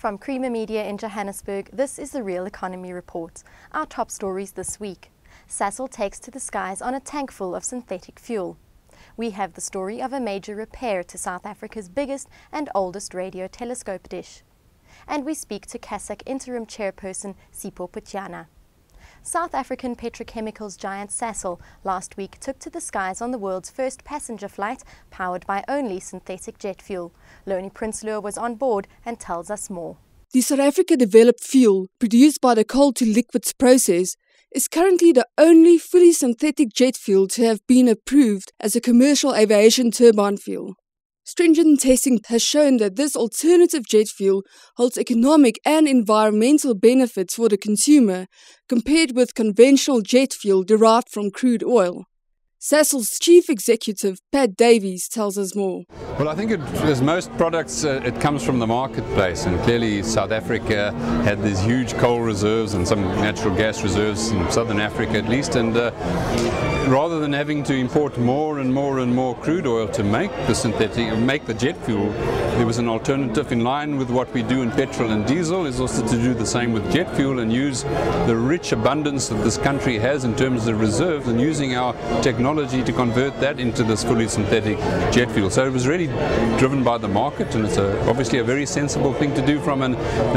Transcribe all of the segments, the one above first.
From Creamer Media in Johannesburg, this is the Real Economy Report. Our top stories this week. Sasol takes to the skies on a tank full of synthetic fuel. We have the story of a major repair to South Africa's biggest and oldest radio telescope dish. And we speak to Casac interim chairperson Sipho Pityana. South African petrochemicals giant Sasol last week took to the skies on the world's first passenger flight powered by only synthetic jet fuel. Loni Prinsloo was on board and tells us more. The South Africa-developed fuel, produced by the coal-to-liquids process, is currently the only fully synthetic jet fuel to have been approved as a commercial aviation turbine fuel. Stringent testing has shown that this alternative jet fuel holds economic and environmental benefits for the consumer compared with conventional jet fuel derived from crude oil. Sasol's chief executive, Pat Davies, tells us more. Well, I think as most products, it comes from the marketplace, and clearly South Africa had these huge coal reserves and some natural gas reserves in southern Africa at least, and rather than having to import more and more crude oil to make the jet fuel, there was an alternative in line with what we do in petrol and diesel, is also to do the same with jet fuel and use the rich abundance that this country has in terms of reserves, and using our technology to convert that into this fully synthetic jet fuel. So it was really driven by the market, and it's obviously a very sensible thing to do from an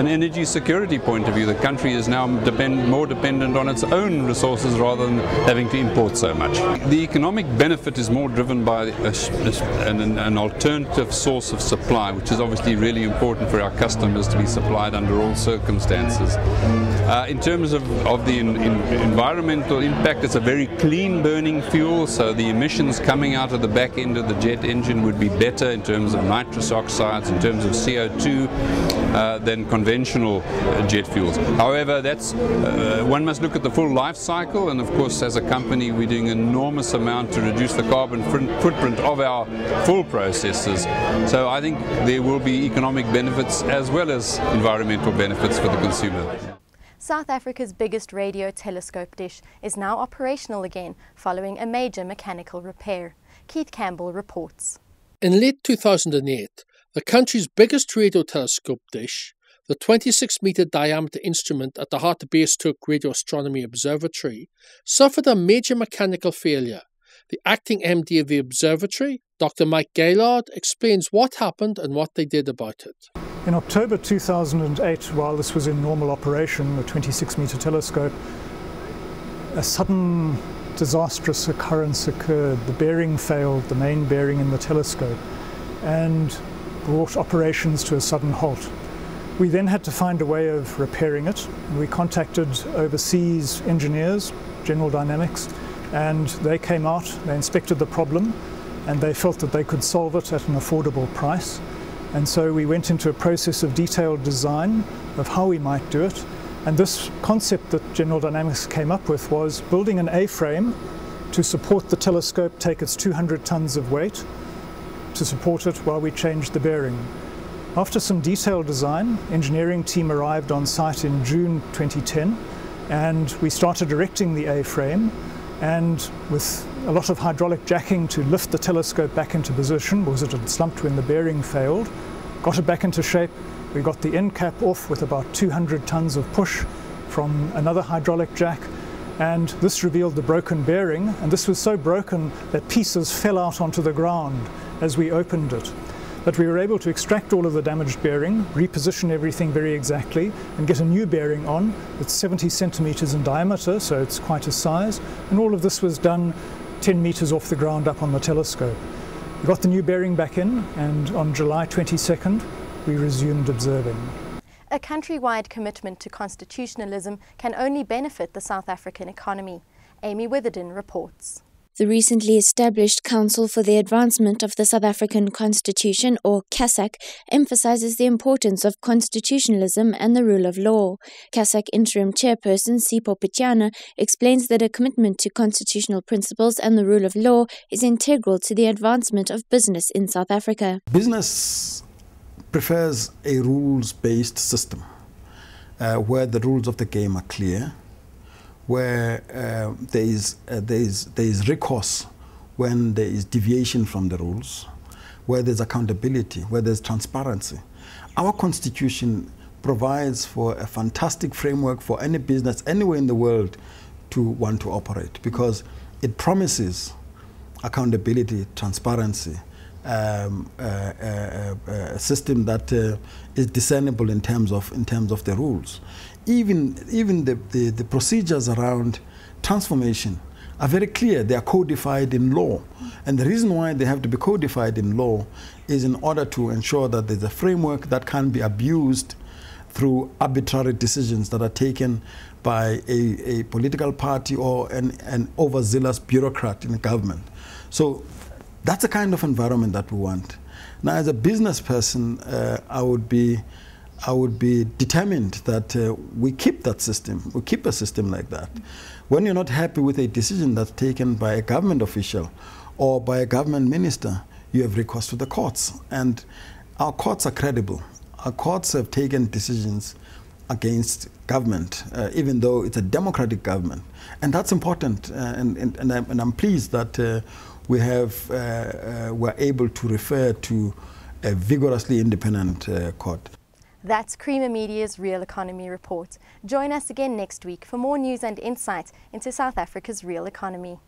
energy security point of view. The country is now more dependent on its own resources rather than having to import so much. The economic benefit is more driven by an alternative source of supply, which is obviously really important for our customers to be supplied under all circumstances. In terms of the environmental impact, it's a very clean burning fuel, so the emissions coming out of the back end of the jet engine would be better in terms of nitrous oxides, in terms of CO2 than conventional jet fuels. However, one must look at the full life cycle, and of course as a company we're doing an enormous amount to reduce the carbon footprint of our full processes. So I think there will be economic benefits as well as environmental benefits for the consumer. South Africa's biggest radio telescope dish is now operational again following a major mechanical repair. Keith Campbell reports. In late 2008, the country's biggest radio telescope dish, the 26-metre diameter instrument at the Hartbeespoort Radio Astronomy Observatory, suffered a major mechanical failure. The acting MD of the observatory, Dr. Mike Gaylord, explains what happened and what they did about it. In October 2008, while this was in normal operation, the 26-metre telescope, a sudden disastrous occurrence occurred. The bearing failed, the main bearing in the telescope, and brought operations to a sudden halt. We then had to find a way of repairing it. We contacted overseas engineers, General Dynamics, and they came out, they inspected the problem, and they felt that they could solve it at an affordable price. And so we went into a process of detailed design of how we might do it. And this concept that General Dynamics came up with was building an A-frame to support the telescope, take its 200 tons of weight to support it while we changed the bearing. After some detailed design, engineering team arrived on site in June 2010, and we started erecting the A-frame, and with a lot of hydraulic jacking to lift the telescope back into position because it had slumped when the bearing failed. Got it back into shape. We got the end cap off with about 200 tons of push from another hydraulic jack, and this revealed the broken bearing, and this was so broken that pieces fell out onto the ground as we opened it. But we were able to extract all of the damaged bearing, reposition everything very exactly, and get a new bearing on. It's 70 centimeters in diameter, so it's quite a size. And all of this was done 10 meters off the ground up on the telescope. We got the new bearing back in, and on July 22nd, we resumed observing. A countrywide commitment to constitutionalism can only benefit the South African economy. Amy Witherden reports. The recently established Council for the Advancement of the South African Constitution, or Casac, emphasizes the importance of constitutionalism and the rule of law. Casac interim chairperson Sipho Pityana explains that a commitment to constitutional principles and the rule of law is integral to the advancement of business in South Africa. Business prefers a rules-based system where the rules of the game are clear, where there is recourse when there is deviation from the rules, where there's accountability, where there's transparency. Our constitution provides for a fantastic framework for any business anywhere in the world to want to operate, because it promises accountability, transparency, a system that is discernible in terms of the rules. Even the procedures around transformation are very clear. They are codified in law. And the reason why they have to be codified in law is in order to ensure that there's a framework that can be abused through arbitrary decisions that are taken by a political party or an overzealous bureaucrat in the government. So that's the kind of environment that we want. Now, as a business person, I would be determined that we keep that system. We keep a system like that. When you're not happy with a decision that's taken by a government official or by a government minister, you have recourse to the courts. And our courts are credible. Our courts have taken decisions against government, even though it's a democratic government. And that's important. And I'm pleased that we're able to refer to a vigorously independent court. That's Creamer Media's Real Economy Report. Join us again next week for more news and insight into South Africa's real economy.